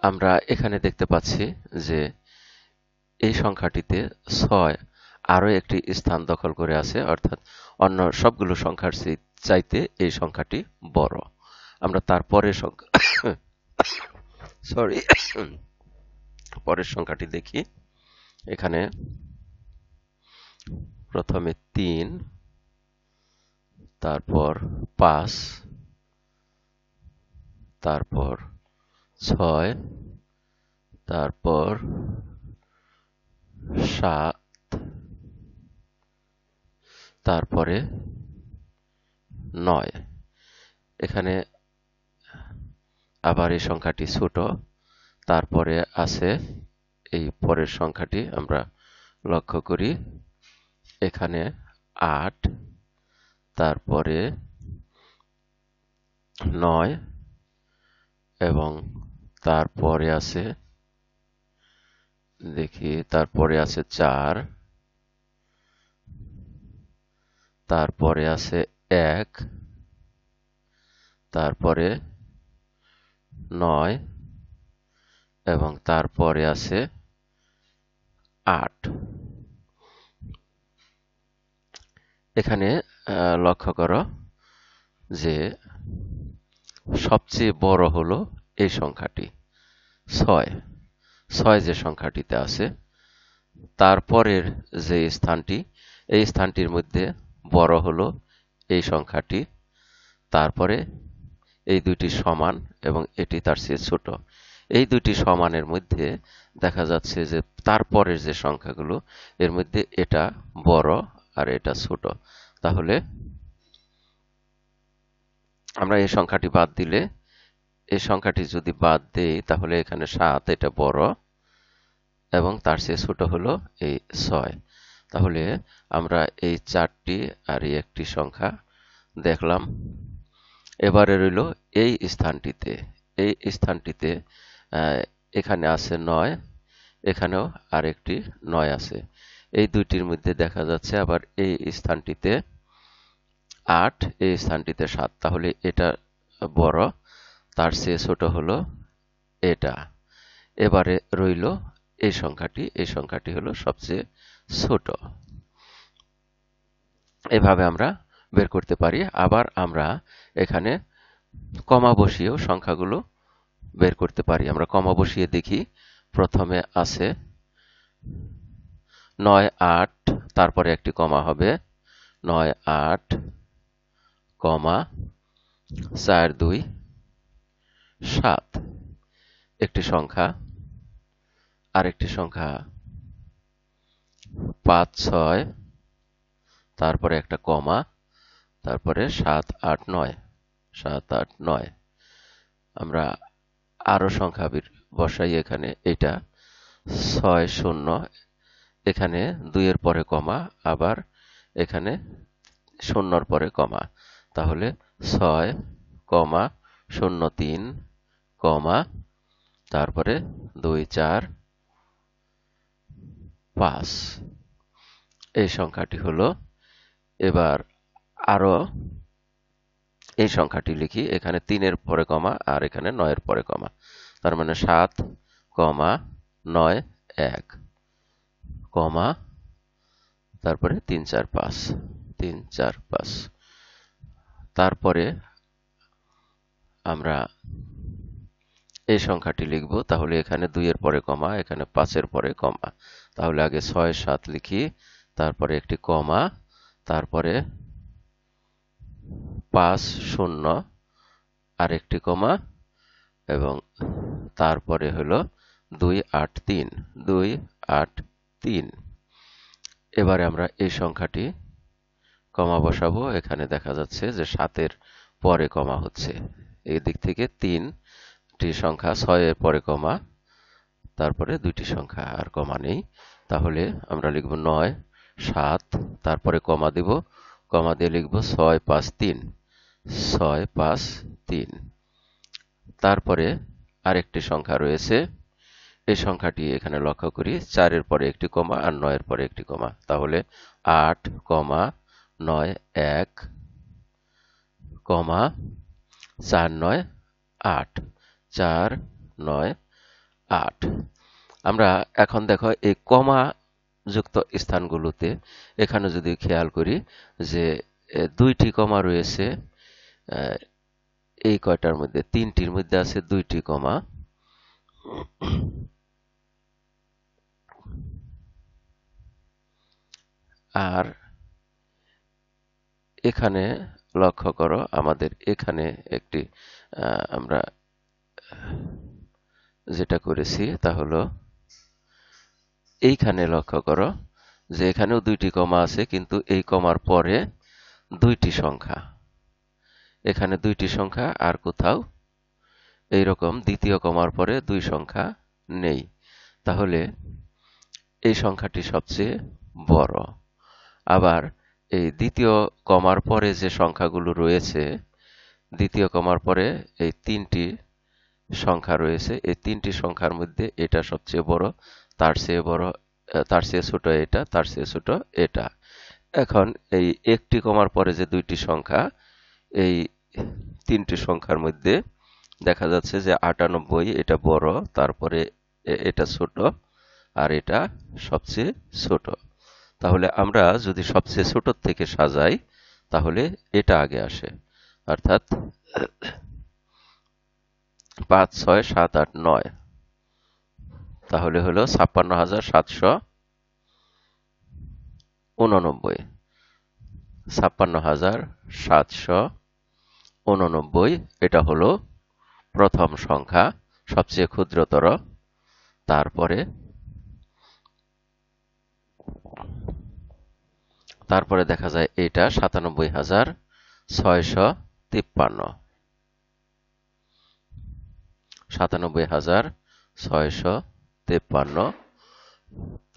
আমরা এখানে দেখতে পাচ্ছি যে এই সংখ্যাটিতে 6 আরো একটি স্থান দখল করে আছে, অর্থাৎ অন্য সবগুলো সংখ্যার চাইতে এই সংখ্যাটি বড়। আমরা তার পরের সংখ্যা সরি পরের সংখ্যাটি দেখি। এখানে প্রথমে 3, তারপর 5, তারপর 6, তারপর 7, তারপরে 9। এখানে আবার এই সংখ্যাটি ছোট, তারপরে আছে এই পরের সংখ্যাটি আমরা লক্ষ্য করি। এখানে 8, তারপরে 9 এবং তারপরে আছে, দেখি, তারপরে আছে 4, তারপরে আছে 1, তারপরে 9 এবং তারপরে আছে 8। এখানে লক্ষ্য করো যে সবচেয়ে বড় হলো এই সংখ্যাটি 6। 6 যে সংখ্যাটিতে আছে, তারপরের যে স্থানটি, এই স্থানটির মধ্যে বড় হলো এই সংখ্যাটি, তারপরে এই দুইটি সমান এবং এটি তার চেয়ে ছোট। এই দুইটি সমানের মধ্যে দেখা যাচ্ছে যে তারপরের যে সংখ্যাগুলো, এর মধ্যে এটা বড় আর এটা ছোট। তাহলে আমরা এই সংখ্যাটি বাদ দিলে, এই সংখ্যাটি যদি বাদ দেই, তাহলে এখানে 7 এটা বড় এবং তার চেয়ে ছোট হলো এই 6। তাহলে আমরা এই 4টি আর এই একটি সংখ্যা দেখলাম। এবারে রইল এই স্থানটিতে। এই স্থানটিতে এখানে আছে 9, এখানেও আরেকটি 9 আছে। এই দুইটির মধ্যে দেখা যাচ্ছে আবার এই স্থানটিতে 8, এই স্থানটিতে 7। তাহলে এটা বড়, তার চেয়ে ছোট হলো এটা। এবারে রইল এই সংখ্যাটি, এই সংখ্যাটি হলো সবচেয়ে ছোট। এভাবে আমরা বের করতে পারি। আবার আমরা এখানে কমা বসিয়েও সংখ্যাগুলো বের করতে পারি। আমরা কমা বসিয়ে দেখি। প্রথমে আছে 9, 8, তারপরে একটি কমা হবে 9, 8, কমা 4, 2, 7। একটি সংখ্যা, আরেকটি সংখ্যা 5, 6, তারপরে একটা কমা, তারপরে 7, 8, 9, 7, 8, 9। আমরা আরো সংখ্যা বসাই এখানে। এটা 6, 0, এখানে 2 এর পরে কমা, আবার এখানে 0 পরে কমা। তাহলে 6, 0, 3, তারপরে 2, 4, 5। এই সংখ্যাটি হলো। এবার আরো এই সংখ্যাটি লিখি। এখানে 3 এর পরে কমা আর এখানে 9 এর পরে কমা। তার মানে 7, 9, 1, কমা, তারপরে 3, 4, 5, 3, 4, 5। তারপরে আমরা এই সংখ্যাটি লিখব। তাহলে এখানে 2 এর পরে কমা, এখানে 5 এর পরে কমা। তাহলে আগে 6, 7 লিখি, তারপরে একটি কমা, তারপরে 5, 0, আরেকটি কমা এবং তারপরে হলো 2, 8, 3, 2, 8, 3। এবারে আমরা এই সংখ্যাটি কমা বসাবো। এখানে দেখা যাচ্ছে যে 7 এর পরে কমা হচ্ছে। এই দিক থেকে 3টি সংখ্যা, 6 এর পরে কমা, তারপরে 2টি সংখ্যা আর কমা নেই। তাহলে আমরা লিখব 9, 7, তারপরে কমা দিব, কমা দিয়ে লিখব 6, 5, 3, 6, 5, 3। তারপরে আরেকটি সংখ্যা রয়েছে। এই সংখ্যাটি এখানে লক্ষ্য করি। 4 এর পরে একটি কমা আর 9 এর পরে একটি কমা। তাহলে 8, 9, 1, 4, 9, 8, 4, 9, 8। আমরা এখন দেখো এই কমা যুক্ত স্থানগুলোতে এখানে যদি খেয়াল করি যে দুইটি কমা রয়েছে, এই কয়টার মধ্যে তিনটির মধ্যে আছে দুইটি কমা, আর এখানে লক্ষ্য করো আমাদের এখানে একটি আমরা যেটা করেছি তা হলো এইখানে লক্ষ্য করো যে এখানেও দুইটি কমা আছে, কিন্তু এই কমার পরে দুইটি সংখ্যা, এখানে দুইটি সংখ্যা আর কোথাও এইরকম দ্বিতীয় কমার পরে দুই সংখ্যা নেই। তাহলে এই সংখ্যাটি সবচেয়ে বড়। আবার এই দ্বিতীয় কমার পরে যে সংখ্যাগুলো রয়েছে, দ্বিতীয় কমার পরে এই তিনটি সংখ্যা রয়েছে, এই তিনটি সংখ্যার মধ্যে এটা সবচেয়ে বড়, তার চেয়ে বড়, তার চেয়ে ছোট এটা, তার চেয়ে ছোট এটা। এখন এই একটি কমার পরে যে দুইটি সংখ্যা, এই তিনটি সংখ্যার মধ্যে দেখা যাচ্ছে যে 98 এটা বড়, তারপরে এটা ছোট, আর এটা সবচেয়ে ছোট। তাহলে আমরা যদি সবচেয়ে ছোট থেকে সাজাই তাহলে এটা আগে আসে, অর্থাৎ 5, 6, 7, 8, 9, তাহলে হলো 56,789। 56,789 এটা হলো প্রথম সংখ্যা, সবচেয়ে ক্ষুদ্রতর। তারপরে দেখা যায় এটা 97,653। 97,653।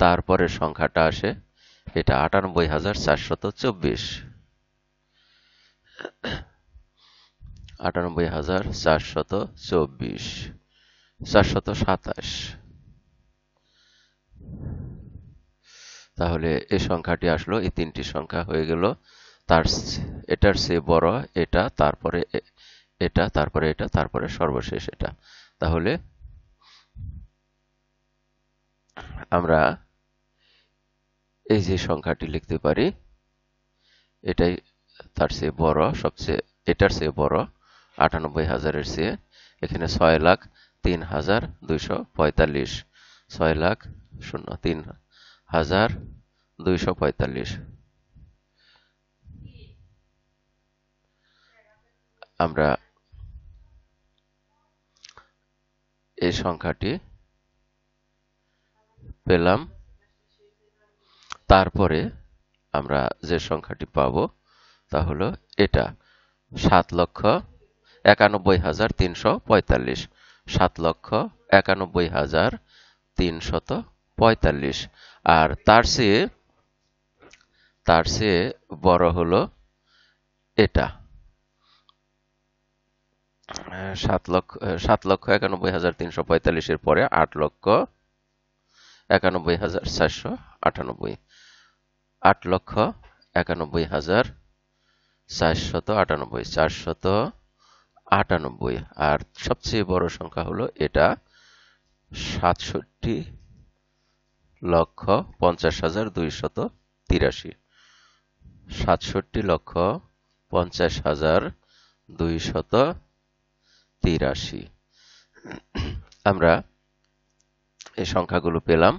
তারপরের সংখ্যাটা আসে এটা 98,424। 98,424, 427। তাহলে এই সংখ্যাটি আসলো, এই তিনটি সংখ্যা হয়ে গেল, তার এটার চেয়ে বড় এটা, তারপরে এটা, তারপরে এটা, তারপরে সর্বশেষ এটা। তাহলে আমরা এই যে সংখ্যাটি লিখতে পারি, এটাই তার চেয়ে বড়, সবচেয়ে এটার চেয়ে বড় 98,000-এর চেয়ে। এখানে 6,03,245, 6,03,245। আমরা এই সংখ্যাটি পেলাম। তারপরে আমরা যে সংখ্যাটি পাব তা হলো এটা 7,91,345, 7,91,345। আর তার চেয়ে বড় হলো এটা 7,91,345 এর পরে 8,91,498, 8,91,498, 498। আর সবচেয়ে বড় সংখ্যা হলো এটা 67,50,283, 67,50,283। আমরা এই সংখ্যাগুলো পেলাম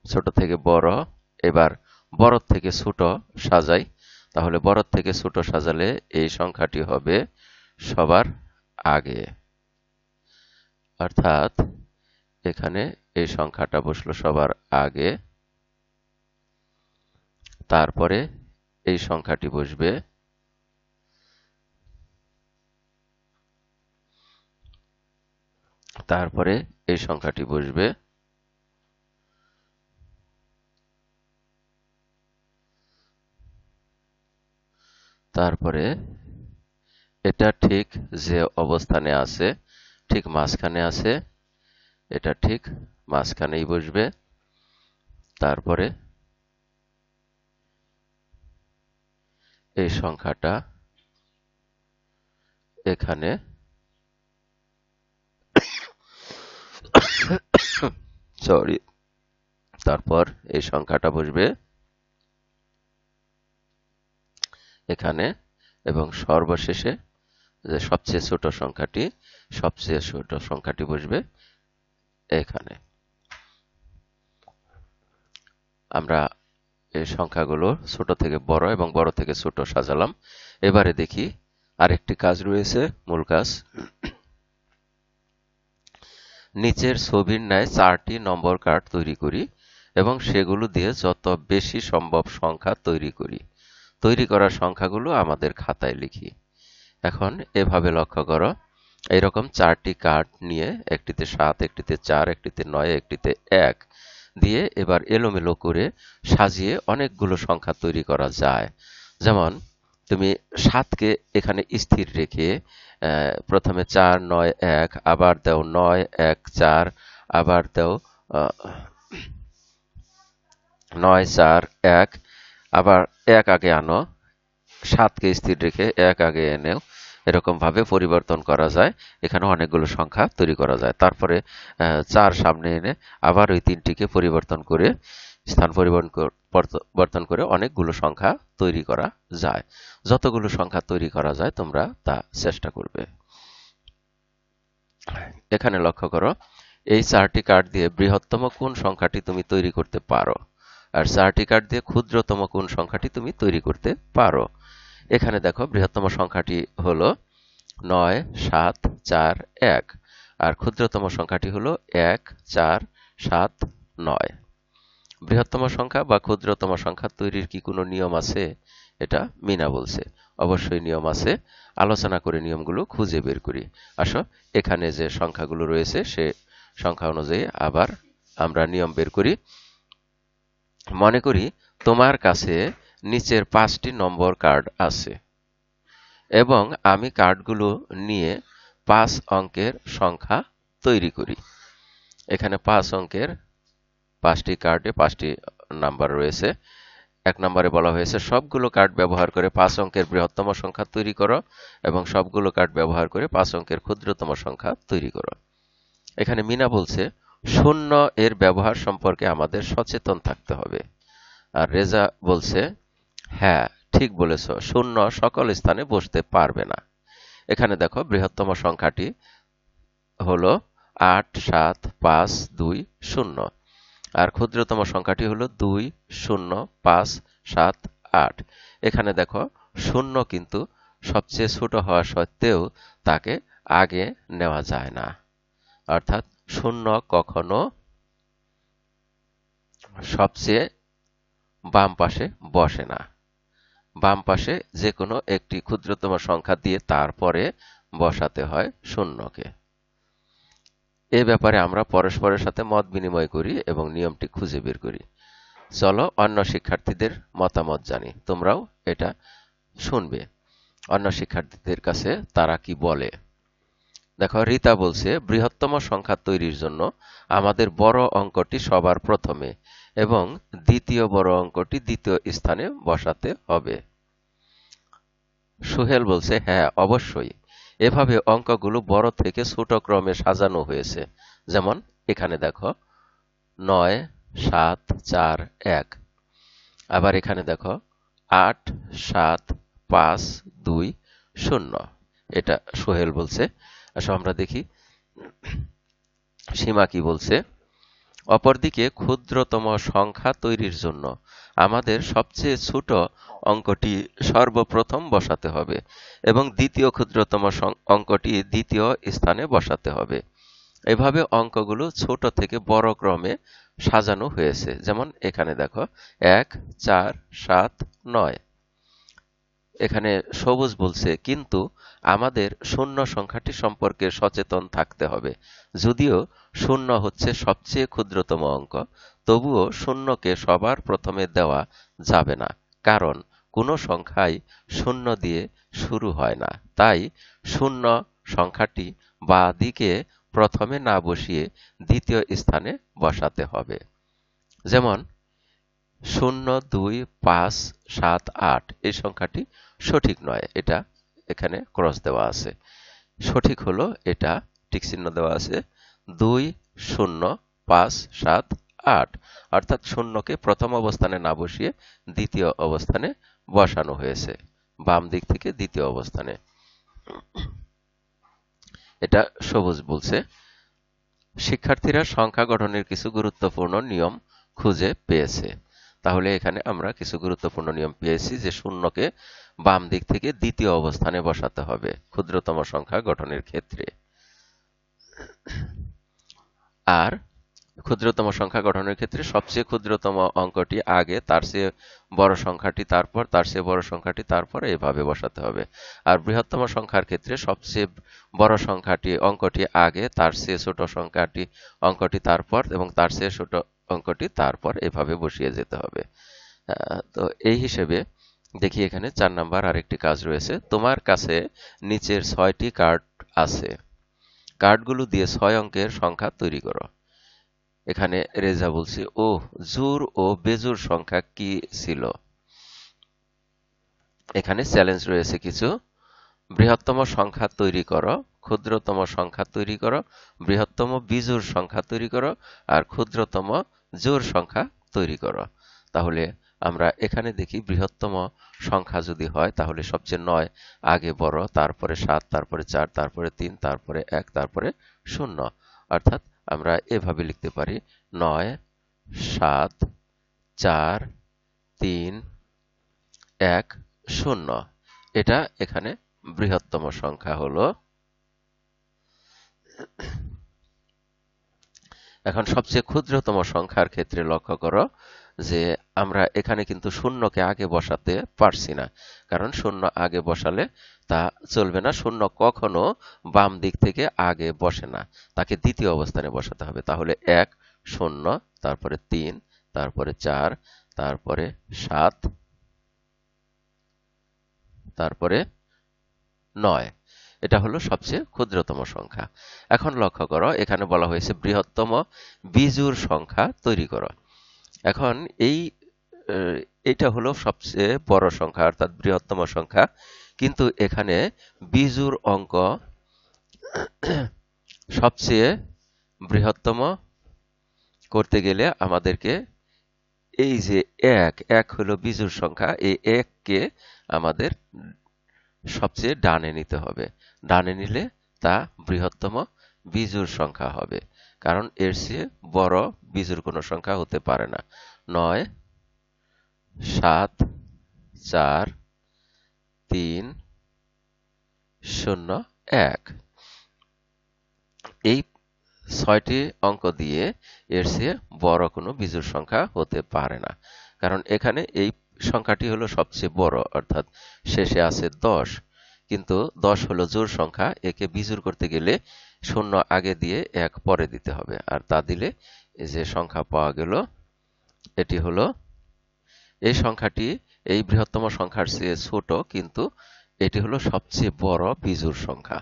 ছোট থেকে বড়। এবার বড় থেকে ছোট সাজাই, তাহলে বড় থেকে ছোট সাজালে এই সংখ্যাটি হবে সবার আগে, অর্থাৎ এখানে এই সংখ্যাটা বসলো সবার আগে, তারপরে এই সংখ্যাটি বসবে, তারপরে এই সংখ্যাটি বসবে, তারপরে এটা ঠিক যে অবস্থানে আছে ঠিক মাঝখানে আছে, এটা ঠিক মাঝখানেই বসবে। তারপরে এই সংখ্যাটা এখানে সরি, তারপর এই সংখ্যাটা বসবে এখানে এবং সর্বশেষে যে সবচেয়ে ছোট সংখ্যাটি বসবে এখানে। আমরা এই সংখ্যাগুলো ছোট থেকে বড় এবং বড় থেকে ছোট সাজালাম। এবারে দেখি আরেকটি কাজ রয়েছে, মূল কাজ। নিচের ছবির ন্যায় 4টি নম্বর কার্ড তৈরি করি এবং সেগুলো দিয়ে যত বেশি সম্ভব সংখ্যা তৈরি করি। তৈরি করা সংখ্যাগুলো আমাদের খাতায় লিখি। এখন এভাবে লক্ষ্য করো, এইরকম 4টি কার্ড নিয়ে একটিতে 7, একটিতে 4, একটিতে 9, একটিতে 1 দিয়ে এবার এলোমেলো করে সাজিয়ে অনেকগুলো সংখ্যা তৈরি করা যায়। যেমন তুমি 7কে এখানে স্থির রেখে প্রথমে 4, 9, 1, আবার দাও 9, 1, 4, আবার দাও 9, 4, 1, আবার 1 আগে আনো, 7কে স্থির রেখে 1 আগে এনেও। এরকম ভাবে পরিবর্তন করা যায়, এখানে অনেকগুলো সংখ্যা তৈরি করা যায়। তারপরে 4 সামনে এনে আবার ওই 3টিকে পরিবর্তন করে স্থান পরিবর্তন করে অনেকগুলো সংখ্যা তৈরি করা যায়। যতগুলো সংখ্যা তৈরি করা যায় তোমরা তা চেষ্টা করবে। এখানে লক্ষ্য করো, এই 4টি কার্ড দিয়ে বৃহত্তম কোন সংখ্যাটি তুমি তৈরি করতে পারো, আর 4টি কার্ড দিয়ে ক্ষুদ্রতম কোন সংখ্যাটি তুমি তৈরি করতে পারো। এখানে দেখো বৃহত্তম সংখ্যাটি হলো 9, 7, 4, 1 আর ক্ষুদ্রতম সংখ্যাটি হলো 1, 4, 7, 9। বৃহত্তম সংখ্যা বা ক্ষুদ্রতম সংখ্যা তৈরির কি কোনো নিয়ম আছে? এটা মিনা বলছে অবশ্যই নিয়ম আছে। আলোচনা করে নিয়মগুলো খুঁজে বের করি। আসো এখানে যে সংখ্যাগুলো রয়েছে সে সংখ্যা অনুযায়ী আবার আমরা নিয়ম বের করি। মনে করি তোমার কাছে নিচের 5টি নম্বর কার্ড আছে এবং আমি কার্ডগুলো নিয়ে 5 অঙ্কের সংখ্যা তৈরি করি। এখানে 5 অঙ্কের 5টি কার্ডে 5টি নাম্বার রয়েছে। 1 নম্বরে বলা হয়েছে সবগুলো কার্ড ব্যবহার করে 5 অঙ্কের বৃহত্তম সংখ্যা তৈরি করো এবং সবগুলো কার্ড ব্যবহার করে 5 অঙ্কের ক্ষুদ্রতম সংখ্যা তৈরি করো। এখানে মিনা বলছে 0 এর ব্যবহার সম্পর্কে আমাদের সচেতন থাকতে হবে। আর রেজা বলছে হ্যাঁ ঠিক বলেছ, 0 সকল স্থানে বসতে পারবে না। এখানে দেখো বৃহত্তম সংখ্যাটি হলো 8, 7, 5, 2, 0 আর ক্ষুদ্রতম সংখ্যাটি হলো 2, 0, 5, 7, 8। এখানে দেখো 0 কিন্তু সবচেয়ে ছোট হওয়া সত্ত্বেও তাকে আগে নেওয়া যায় না, অর্থাৎ 0 কখনো সবচেয়ে বাম পাশে বসে না। বাম পাশে যে কোনো একটি ক্ষুদ্রতম সংখ্যা দিয়ে তারপরে বসাতে হয় 0কে। এ ব্যাপারে আমরা পরস্পরের সাথে মত বিনিময় করি এবং নিয়মটি খুঁজে বের করি। চলো অন্য শিক্ষার্থীদের মতামত জানি। তোমরাও এটা শুনবে অন্য শিক্ষার্থীদের কাছে তারা কি বলে। দেখো রীতা বলছে বৃহত্তম সংখ্যা তৈরির জন্য আমাদের বড় অঙ্কটি সবার প্রথমে এবং দ্বিতীয় বড় অঙ্কটি দ্বিতীয় স্থানে বসাতে হবে। সোহেল বলছে হ্যাঁ অবশ্যই, এভাবে অঙ্কগুলো বড় থেকে ছোট ক্রমে সাজানো হয়েছে। যেমন এখানে দেখো 9, 7, 4, 1। আবার এখানে দেখো 8, 7, 5, 2, 0। এটা সোহেল বলছে। আসো আমরা দেখি সীমা কি বলছে। অপরদিকে ক্ষুদ্রতম সংখ্যা তৈরির জন্য আমাদের সবচেয়ে ছোট অঙ্কটি সর্বপ্রথম বসাতে হবে এবং দ্বিতীয় ক্ষুদ্রতম অঙ্কটি দ্বিতীয় স্থানে বসাতে হবে। এভাবে অঙ্কগুলো ছোট থেকে বড় ক্রমে সাজানো হয়েছে। যেমন এখানে দেখো 1, 4, 7, 9। এখানে সবুজ বলছে কিন্তু আমাদের 0 সংখ্যাটি সম্পর্কে সচেতন থাকতে হবে। যদিও 0 হচ্ছে সবচেয়ে ক্ষুদ্রতম অঙ্ক, তবুও 0কে সবার প্রথমে দেওয়া যাবে না, কারণ কোনো সংখ্যাই 0 দিয়ে শুরু হয় না। তাই 0 সংখ্যাটি বাঁ দিকে প্রথমে না বসিয়ে দ্বিতীয় স্থানে বসাতে হবে। যেমন 0, 2, 5, 7, 8 এই সংখ্যাটি সঠিক নয়, এটা এখানে ক্রস দেওয়া আছে। সঠিক হলো এটা, টিক চিহ্ন দেওয়া আছে 2, 0, 5 7 8, অর্থাৎ শূন্যকে প্রথম অবস্থানে না বসিয়ে দ্বিতীয় অবস্থানে বসানো হয়েছে, বাম দিক থেকে দ্বিতীয় অবস্থানে। এটা সবুজ বলছে। শিক্ষার্থীরা সংখ্যা গঠনের কিছু গুরুত্বপূর্ণ নিয়ম খুঁজে পেয়েছে। তাহলে এখানে আমরা কিছু গুরুত্বপূর্ণ নিয়ম পেয়েছি যে শূন্যকে বাম দিক থেকে দ্বিতীয় অবস্থানে বসাতে হবে ক্ষুদ্রতম সংখ্যা গঠনের ক্ষেত্রে। আর ক্ষুদ্রতম সংখ্যা গঠনের ক্ষেত্রে সবচেয়ে ক্ষুদ্রতম অঙ্কটি আগে, তার চেয়ে বড় সংখ্যাটি তারপর, তার চেয়ে বড় সংখ্যাটি তারপর, এভাবে বসাতে হবে। আর বৃহত্তম সংখ্যার ক্ষেত্রে সবচেয়ে বড় সংখ্যাটি অঙ্কটি আগে, তার চেয়ে ছোট সংখ্যাটি অঙ্কটি তারপর এবং তার চেয়ে ছোট অঙ্কটি তারপর, এভাবে বসিয়ে যেতে হবে। তো এই হিসেবে দেখি এখানে 4 নাম্বার আরেকটি কাজ রয়েছে। তোমার কাছে নিচের 6টি কার্ড আছে, কার্ডগুলো দিয়ে 6 অঙ্কের সংখ্যা তৈরি করো। এখানে রেজা বলছে, ও জোড় ও বেজোড় সংখ্যা কি ছিল? এখানে চ্যালেঞ্জ রয়েছে কিছু। বৃহত্তম সংখ্যা তৈরি করো, ক্ষুদ্রতম সংখ্যা তৈরি করো, বৃহত্তম বিজোড় সংখ্যা তৈরি করো, আর ক্ষুদ্রতম জোড় সংখ্যা তৈরি করো। তাহলে আমরা এখানে দেখি বৃহত্তম সংখ্যা যদি হয় তাহলে সবচেয়ে 9 আগে বড়, তারপরে 7, তারপরে 4, তারপরে 3, তারপরে 1, তারপরে 0। অর্থাৎ আমরা এভাবে লিখতে পারি 9 7 4 3 1 0। এটা এখানে বৃহত্তম সংখ্যা হলো। এখন সবচেয়ে ক্ষুদ্রতম সংখ্যার ক্ষেত্রে লক্ষ্য করো যে আমরা এখানে কিন্তু শূন্যকে আগে বসাতে পারছি না, কারণ শূন্য আগে বসালে তা চলবে না। শূন্য কখনো বাম দিক থেকে আগে বসে না, তাকে দ্বিতীয় অবস্থানে বসাতে হবে। তাহলে 1 0, তারপরে 3, তারপরে 4, তারপরে 7, তারপরে 9। এটা হলো সবচেয়ে ক্ষুদ্রতম সংখ্যা। এখন লক্ষ্য করো এখানে বলা হয়েছে বৃহত্তম বিজোড় সংখ্যা তৈরি করো। এখন এটা হলো সবচেয়ে বড় সংখ্যা অর্থাৎ বৃহত্তম সংখ্যা, কিন্তু এখানে বিজোড় অঙ্ক সবচেয়ে বৃহত্তম করতে গেলে আমাদেরকে এই যে 1 হলো বিজোড় সংখ্যা, এই 1 কে আমাদের সবচেয়ে ডানে নিতে হবে। ডানে নিলে তা বৃহত্তম বিজোড় সংখ্যা হবে, কারণ এর চেয়ে বড় বিজোড় কোনো সংখ্যা হতে পারে না। 9 7 4 3 0 1। এই 6টি অঙ্ক দিয়ে এর চেয়ে বড় কোনো বিজোড় সংখ্যা হতে পারে না, কারণ এখানে এই সংখ্যাটি হলো সবচেয়ে বড়, অর্থাৎ শেষে আছে 10। কিন্তু 10 হলো জোড় সংখ্যা, একে বিজোড় করতে গেলে 0 আগে দিয়ে 1 পরে দিতে হবে, আর তা দিলে এই যে সংখ্যা পাওয়া গেল, এটি হলো এই সংখ্যাটি এই বৃহত্তম সংখ্যার চেয়ে ছোট, কিন্তু এটি হলো সবচেয়ে বড় বিজোড় সংখ্যা।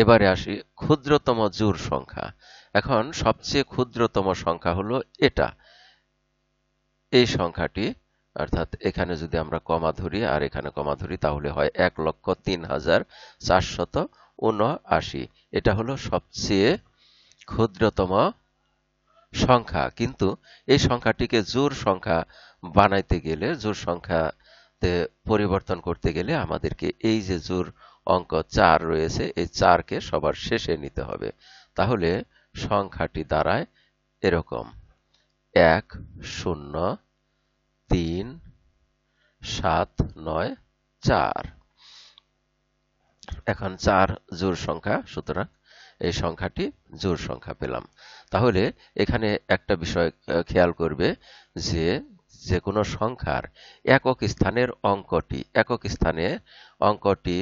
এবারে আসি ক্ষুদ্রতম জোড় সংখ্যা। এখন সবচেয়ে ক্ষুদ্রতম সংখ্যা হলো এটা, এই সংখ্যাটি, অর্থাৎ এখানে যদি আমরা কমা ধরি আর এখানে কমা ধরি তাহলে হয় 1,03,479। এটা হলো সবচেয়ে ক্ষুদ্রতম সংখ্যা, কিন্তু এই সংখ্যাটিকে জোড় সংখ্যা বানাইতে গেলে, জোড় সংখ্যাতে পরিবর্তন করতে গেলে আমাদেরকে এই যে জোড় অঙ্ক 4 রয়েছে, এই 4 কে সবার শেষে নিতে হবে। তাহলে সংখ্যাটি দাঁড়ায় এরকম 1 0 3 7 9 4। এখন 4 জোড় সংখ্যা, সুতরাং এই সংখ্যাটি জোড় সংখ্যা পেলাম। তাহলে এখানে একটা বিষয় খেয়াল করবে যে যে কোনো সংখ্যার একক স্থানের অঙ্কটি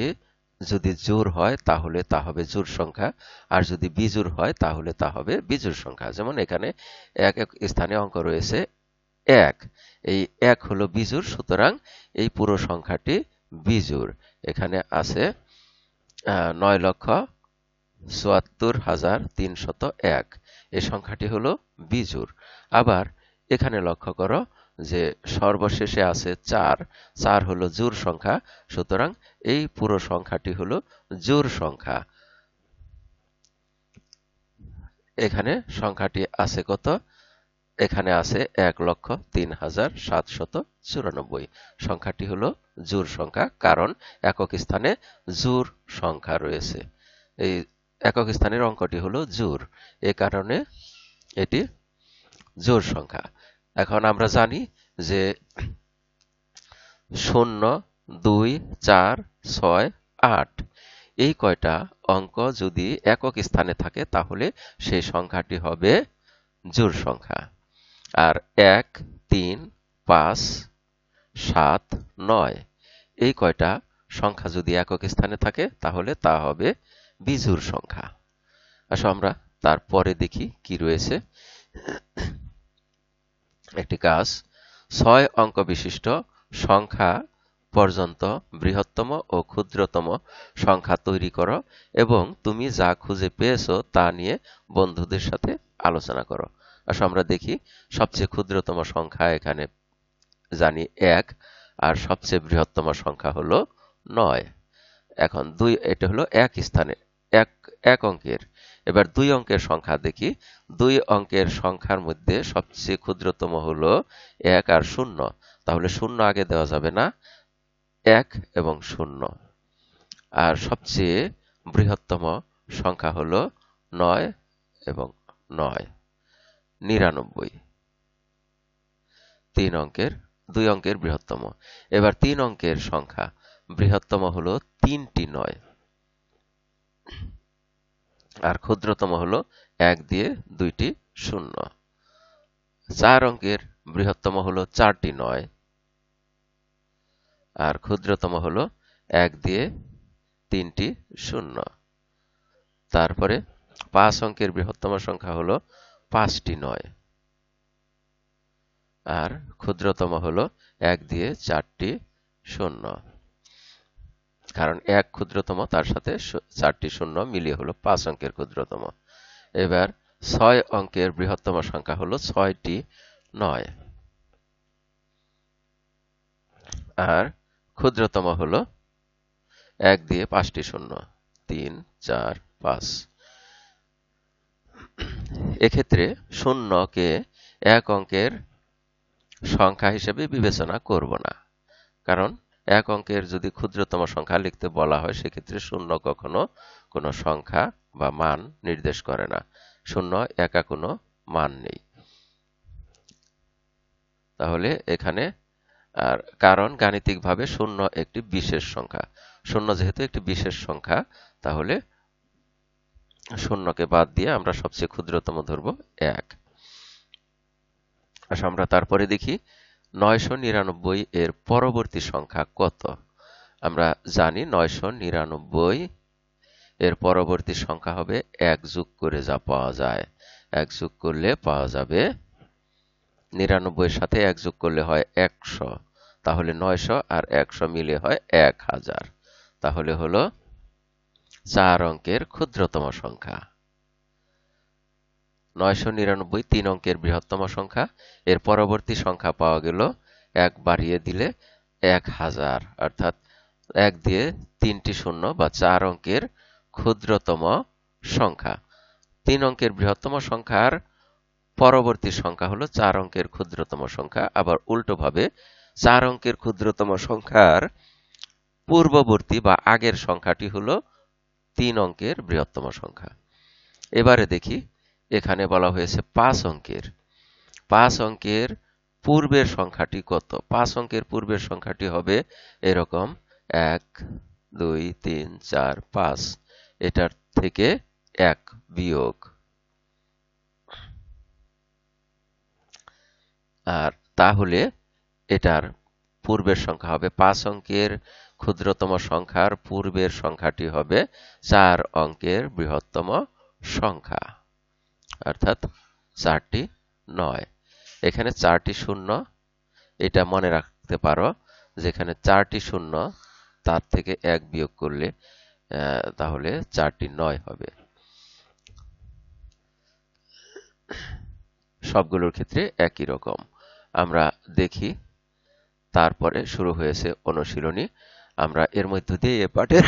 যদি জোড় হয় তাহলে তা হবে জোড় সংখ্যা, আর যদি বিজোড় হয় তাহলে তা হবে বিজোড় সংখ্যা। যেমন এখানে একক স্থানে অঙ্ক রয়েছে 1, এই 1 হলো বিজোড়, সুতরাং এই পুরো সংখ্যাটি বিজোড়। এখানে আছে 9,74,301, এই সংখ্যাটি হলো বিজোড়। আবার এখানে লক্ষ্য করো যে সর্বশেষে আছে 4, 4 হলো জোড় সংখ্যা, সুতরাং এই পুরো সংখ্যাটি হলো জোড় সংখ্যা। এখানে সংখ্যাটি আছে কত? এখানে আছে ১,০৩,৭৯৪। সংখ্যাটি হলো জোড় সংখ্যা, কারণ একক স্থানে জোড় সংখ্যা রয়েছে। এই একক স্থানের অঙ্কটি হলো জোড়, এ কারণে এটি জোড় সংখ্যা। এখন আমরা জানি যে 0, 2, 4, 6, 8 এই কয়টা অঙ্ক যদি একক স্থানে থাকে তাহলে সেই সংখ্যাটি হবে জোড় সংখ্যা। আর 1, 3, 5, 7, 9 এই কয়টা সংখ্যা যদি একক স্থানে থাকে তাহলে তা হবে বিজোড় সংখ্যা। আসো আমরা তারপরে দেখি কি রয়েছে। একটি কাজ, 6 অঙ্ক বিশিষ্ট সংখ্যা পর্যন্ত বৃহত্তম ও ক্ষুদ্রতম সংখ্যা তৈরি করো এবং তুমি যা খুঁজে পেয়েছো তা নিয়ে বন্ধুদের সাথে আলোচনা করো। আসো আমরা দেখি, সবচেয়ে ক্ষুদ্রতম সংখ্যা এখানে জানি 1, আর সবচেয়ে বৃহত্তম সংখ্যা হলো 9। এখন এটা হলো এক স্থানে এক অঙ্কের। এবার 2 অঙ্কের সংখ্যা দেখি। 2 অঙ্কের সংখ্যার মধ্যে সবচেয়ে ক্ষুদ্রতম হলো 1 আর 0, তাহলে 0 আগে দেওয়া যাবে না, 1 এবং 0। আর সবচেয়ে বৃহত্তম সংখ্যা হলো 9 এবং 9, 99। 2 অঙ্কের বৃহত্তম। এবার 3 অঙ্কের সংখ্যা, বৃহত্তম হলো 3টি 9, আর ক্ষুদ্রতম হলো 1 দিয়ে 2টি 0। 4 অঙ্কের বৃহত্তম হলো 4টি 9, আর ক্ষুদ্রতম হলো 1 দিয়ে 3টি 0। তারপরে 5 অঙ্কের বৃহত্তম সংখ্যা হলো 5টি 9, আর ক্ষুদ্রতম হলো 1 দিয়ে 4টি 0। কারণ 1 ক্ষুদ্রতম, তার সাথে 4টি 0 মিলিয়ে হলো 5 অঙ্কের ক্ষুদ্রতম। এবার 6 অঙ্কের বৃহত্তম সংখ্যা হলো 6টি 9, আর ক্ষুদ্রতম হলো 1 দিয়ে 5টি 0, 3, 4, 5। এক্ষেত্রে 0কে 1 অঙ্কের সংখ্যা হিসেবে বিবেচনা করব না, কারণ 1 অঙ্কের যদি ক্ষুদ্রতম সংখ্যা লিখতে বলা হয় সেক্ষেত্রে 0 কখনো কোনো সংখ্যা বা মান নির্দেশ করে না। 0 একা কোনো মান নেই। তাহলে এখানে আর কারণ গাণিতিকভাবে 0 একটি বিশেষ সংখ্যা। 0 যেহেতু একটি বিশেষ সংখ্যা, তাহলে 0কে বাদ দিয়ে আমরা সবচেয়ে ক্ষুদ্রতম ধরব 1। আচ্ছা, আমরা তারপরে দেখি 999 এর পরবর্তী সংখ্যা কত। আমরা জানি 999 এর পরবর্তী সংখ্যা হবে 1 যোগ করে যা পাওয়া যায়। 1 যোগ করলে পাওয়া যাবে 99 এর সাথে 1 যোগ করলে হয় 100, তাহলে 900 আর 100 মিলে হয় 1000। তাহলে হলো 4 অঙ্কের ক্ষুদ্রতম সংখ্যা। 999 3 অঙ্কের বৃহত্তম সংখ্যা। এর পরবর্তী সংখ্যা পাওয়া গেল 1 বাড়িয়ে দিলে 1000, অর্থাৎ 1 দিয়ে 3টি 0 বা 4 অঙ্কের ক্ষুদ্রতম সংখ্যা। 3 অঙ্কের বৃহত্তম সংখ্যার পরবর্তী সংখ্যা হলো 4 অঙ্কের ক্ষুদ্রতম সংখ্যা। আবার উল্টোভাবে 4 অঙ্কের ক্ষুদ্রতম সংখ্যার পূর্ববর্তী বা আগের সংখ্যাটি হলো 3 অঙ্কের বৃহত্তম সংখ্যা। এবারে দেখি, এখানে বলা হয়েছে 5 অঙ্কের। 5 অঙ্কের পূর্বের সংখ্যাটি কত? 5 অঙ্কের পূর্বের সংখ্যাটি হবে এরকম 1, 2, 3, 4, 5। এটার থেকে 1 বিয়োগ, আর তাহলে এটার পূর্বের সংখ্যা হবে 5 অঙ্কের ক্ষুদ্রতম সংখ্যার পূর্বের সংখ্যাটি হবে 4 অঙ্কের বৃহত্তম সংখ্যা, অর্থাৎ 4টি 9। এখানে 4টি 0, এটা মনে রাখতে পারো, যেখানে 4টি 0 তার থেকে 1 বিয়োগ করলে তাহলে 4টি 9 হবে। সবগুলোর ক্ষেত্রে একই রকম। আমরা দেখি, তারপরে শুরু হয়েছে অনুশীলনী। আমরা এর মধ্য দিয়ে এ পাঠের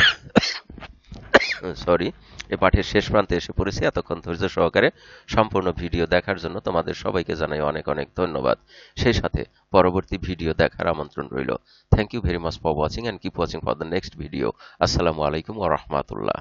সরি, এ পাঠের শেষ প্রান্তে এসে পড়েছি। এতক্ষণ ধৈর্য সহকারে সম্পূর্ণ ভিডিও দেখার জন্য তোমাদের সবাইকে জানাই অনেক অনেক ধন্যবাদ। সেই সাথে পরবর্তী ভিডিও দেখার আমন্ত্রণ রইল। Thank you very much for watching and keep watching for the next video. আসসালামু আলাইকুম ওয়া রাহমাতুল্লাহ।